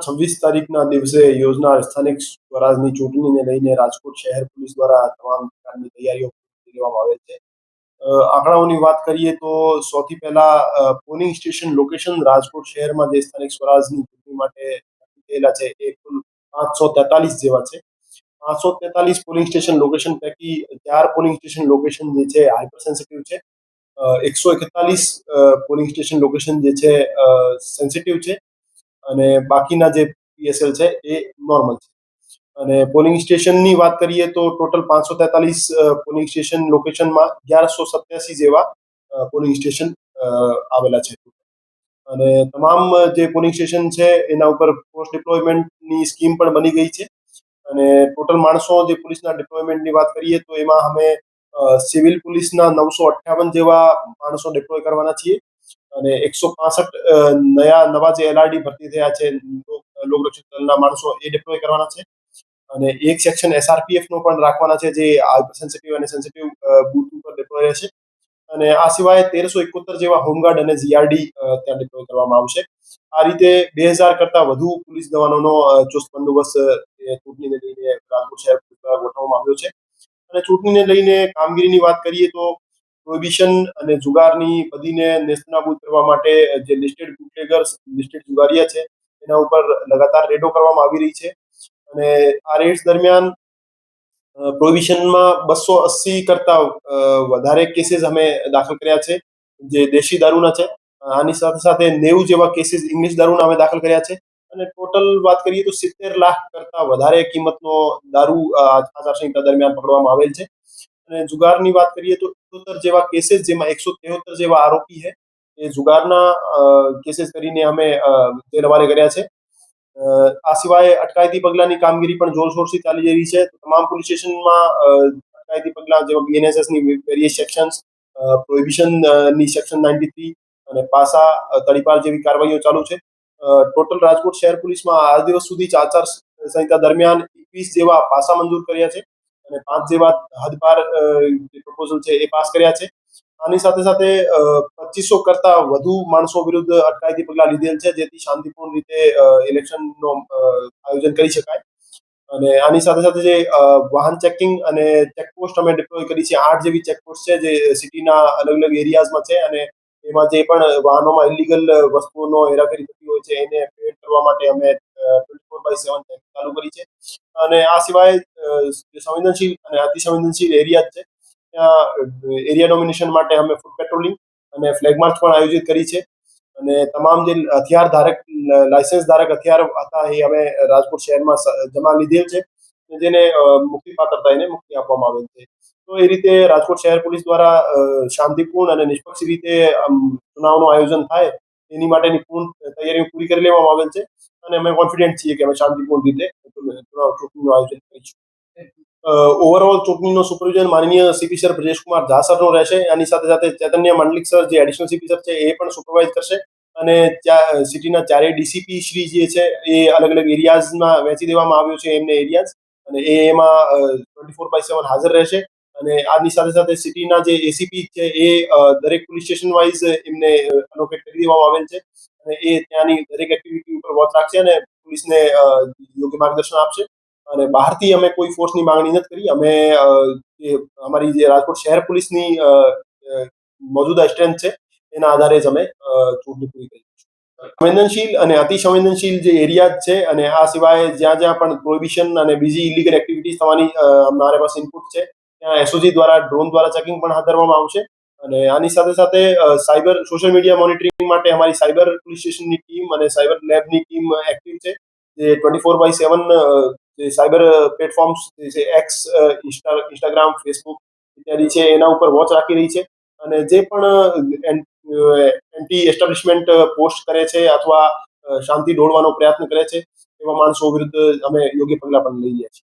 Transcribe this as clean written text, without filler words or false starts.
26 તારીખના દિવસે યોજનાર સ્થાનિક સ્વરાજની ચૂંટણીને લઈને રાજકોટ શહેર પોલીસ દ્વારા તમામ પ્રકારની તૈયારીઓ કરી લેવામાં આવેલ છે. આંકડાઓની વાત કરીએ તો સૌથી પહેલા પોલિંગ સ્ટેશન લોકેશન રાજકોટ શહેરમાં જે સ્થાનિક સ્વરાજની ચૂંટણી માટે નક્કી થયેલા છે એ કુલ 543 જેવા છે. 543 પોલિંગ સ્ટેશન લોકેશન પૈકી 4 પોલિંગ સ્ટેશન લોકેશન જે છે હાઇપર સેન્સિટિવ છે. 141 પોલિંગ સ્ટેશન લોકેશન જે છે સેન્સિટિવ છે અને બાકીના જે પીએસએલ છે એ નોર્મલ છે. અને પોલિંગ સ્ટેશનની વાત કરીએ તો ટોટલ 543 પોલિંગ સ્ટેશન લોકેશનમાં 1187 જેવા પોલિંગ સ્ટેશન આવેલા છે. અને તમામ જે પોલિંગ સ્ટેશન છે એના ઉપર પોસ્ટ ડિપ્લોયમેન્ટની સ્કીમ પણ બની ગઈ છે. અને ટોટલ માણસો જે પોલીસના ડિપ્લોયમેન્ટની વાત કરીએ તો એમાં અમે સિવિલ પોલીસના 958 જેવા માણસો ડિપ્લોય કરવાના છીએ અને 165 નવા જે એલઆરડી ભરતી થયા છે લોકરક્ષક દળના માણસો એ ડિપ્લોય કરવાના છે અને એક સેક્શન એસઆરપીએફ નો પણ રાખવાના છે જે હાઇપર સેન્સિટિવ અને સેન્સિટિવ બૂથ ઉપર ડિપ્લોય રહેશે. અને આ સિવાય 1371 જેવા હોમગાર્ડ અને જીઆરડી ત્યાં ડિપ્લોય કરવામાં આવશે. આ રીતે 2000 કરતા વધુ પોલીસ જવાનોનો ચુસ્ત બંદોબસ્ત ચૂંટણીને લઈને રાજકોટ શહેર દ્વારા ગોઠવવામાં આવ્યો છે. અને ચૂંટણીને લઈને કામગીરીની વાત કરીએ તો પ્રોહિબિશન અને જુગારની બધીને નેસ્તનાબૂદ કરવા માટે જે લિસ્ટેડ બુટલેગર્સ લિસ્ટેડ જુગારીયા છે એના ઉપર લગાતાર રેડો કરવામાં આવી રહી છે. અને આ રેડ્સ દરમિયાન પ્રોહિબિશનમાં 280 કરતા વધારે કેસીસ અમે દાખલ કર્યા છે જે દેશી દારૂના છે. આની સાથે સાથે 90 જેવા કેસીસ ઇંગ્લિશ દારૂના અમે દાખલ કર્યા છે. અને ટોટલ વાત કરીએ તો 70 લાખ કરતા વધારે કિંમતનો દારૂ આચારસંહિતા દરમિયાન પકડવામાં આવેલ છે. અને જુગારની વાત કરીએ તો 78 જેવા કેસીસ જેમાં 173 જેવા આરોપી છે એ જુગારના કેસીસ કરીને અમે જેલ હવાલે કર્યા છે. આ સિવાય અટકાયતી પગલાંની કામગીરી પણ જોરશોરથી ચાલી રહી છે. તમામ પોલીસ સ્ટેશનમાં અટકાયતી પગલાં જેવા બીએનએસએસની વેરિયસ સેક્શન્સ, પ્રોહિબિશનની સેક્શન 93 અને પાસા તડીપાર જેવી કાર્યવાહીઓ ચાલુ છે. ટોટલ રાજકોટ શહેર પોલીસમાં આજ દિવસ સુધી આચાર સંહિતા દરમિયાન 21 જેવા પાસા મંજૂર કર્યા છે અને 5 જેવા હદપાર જે પ્રપોઝલ છે એ પાસ કર્યા છે. આની સાથે સાથે 2500 કરતા વધુ માણસો વિરુદ્ધ અટકાયતી પગલાં લીધેલ છે જેથી શાંતિપૂર્ણ રીતે ઇલેક્શનનો આયોજન કરી શકાય. અને આની સાથે સાથે જે વાહન ચેકિંગ અને ચેકપોસ્ટ અમે ડિપ્લોય કરી છે 8 જેવી ચેકપોસ્ટ છે જે સિટીના અલગ અલગ એરિયાઝમાં છે અને એમાં જે પણ વાહનોમાં ઇલીગલ વસ્તુઓનો હેરાફેરી થતી હોય છે એને પ્રિવેન્ટ કરવા માટે અમે 24/7 ચેક ચાલુ કરી છે. અને આ સિવાય જે સંવેદનશીલ અને અતિ સંવેદનશીલ એરિયા છે ત્યાં એરિયા ડોમિનેશન માટે અમે ફૂટ પેટ્રોલિંગ અને ફ્લેગ માર્ચ પણ આયોજિત કરી છે. અને તમામ જે હથિયાર ધારક લાયસન્સ ધારક હથિયાર હતા એ અમે રાજકોટ શહેરમાં જમા લીધેલ છે જેને મુક્તિ પાત્રતા એને મુક્તિ આપવામાં આવેલ છે. તો એ રીતે રાજકોટ શહેર પોલીસ દ્વારા શાંતિપૂર્ણ અને નિષ્પક્ષ રીતે ચુનાવનું આયોજન થાય એની માટેની પૂર્ણ તૈયારીઓ પૂરી કરી લેવામાં આવેલ છે અને અમે કોન્ફિડન્ટ છીએ કે અમે શાંતિપૂર્ણ રીતે ચૂંટણીનું આયોજન કરીશું. ઓવરઓલ ચૂંટણીનો સુપરવિઝન માનનીય સીપી સર બ્રજેશકુમાર ઝા સરનો રહેશે. આની સાથે સાથે ચૈતન્ય મંડલિક સર જે એડિશનલ સીપી સર છે એ પણ સુપરવાઇઝ કરશે. અને સિટીના ચારેય ડીસીપી શ્રી જે છે એ અલગ અલગ એરિયાઝમાં વહેંચી દેવામાં આવ્યો છે એમને એરિયાઝ અને એમાં 24/7 હાજર રહેશે. અને આની સાથે સાથે સિટીના જે એસીપી છે એ દરેક પોલીસ સ્ટેશન વાઇઝ એમને અલોકેટ કરી દેવામાં આવેલ છે અને એ ત્યાંની દરેક એક્ટિવિટી ઉપર વોચ રાખશે અને પોલીસને યોગ્ય માર્ગદર્શન આપશે. અને બહારથી અમે કોઈ ફોર્સની માંગણી નથી કરી. અમે અમારી જે રાજકોટ શહેર પોલીસની મોજૂદા સ્ટ્રેન્થ છે એના આધારે જ અમે ચૂંટણી પૂરી કરી છે. સંવેદનશીલ અને અતિ સંવેદનશીલ જે એરિયા છે અને આ સિવાય જ્યાં જ્યાં પણ પ્રોહિબિશન અને બીજી ઇલીગલ એક્ટિવિટીઝ થવાની અમારી પાસે ઇનપુટ છે ત્યાં એસઓજી દ્વારા ડ્રોન દ્વારા ચેકિંગ પણ હાથ ધરવામાં આવશે. અને આની સાથે સાથે સાયબર સોશિયલ મીડિયા મોનિટરિંગ માટે અમારી સાયબર પોલીસ સ્ટેશનની ટીમ અને સાયબર લેબની ટીમ એક્ટિવ છે જે 24/7 જે સાયબર પ્લેટફોર્મ્સ જે છે એક્સ, ઇન્સ્ટાગ્રામ, ફેસબુક ઇત્યાદિ છે એના ઉપર વોચ રાખી રહી છે. અને જે પણ એન્ટી એસ્ટાબ્લિશમેન્ટ પોસ્ટ કરે છે અથવા શાંતિ દોડવાનો પ્રયત્ન કરે છે એવા માણસો વિરુદ્ધ અમે યોગ્ય પગલાં પણ લઈ રહ્યા છીએ.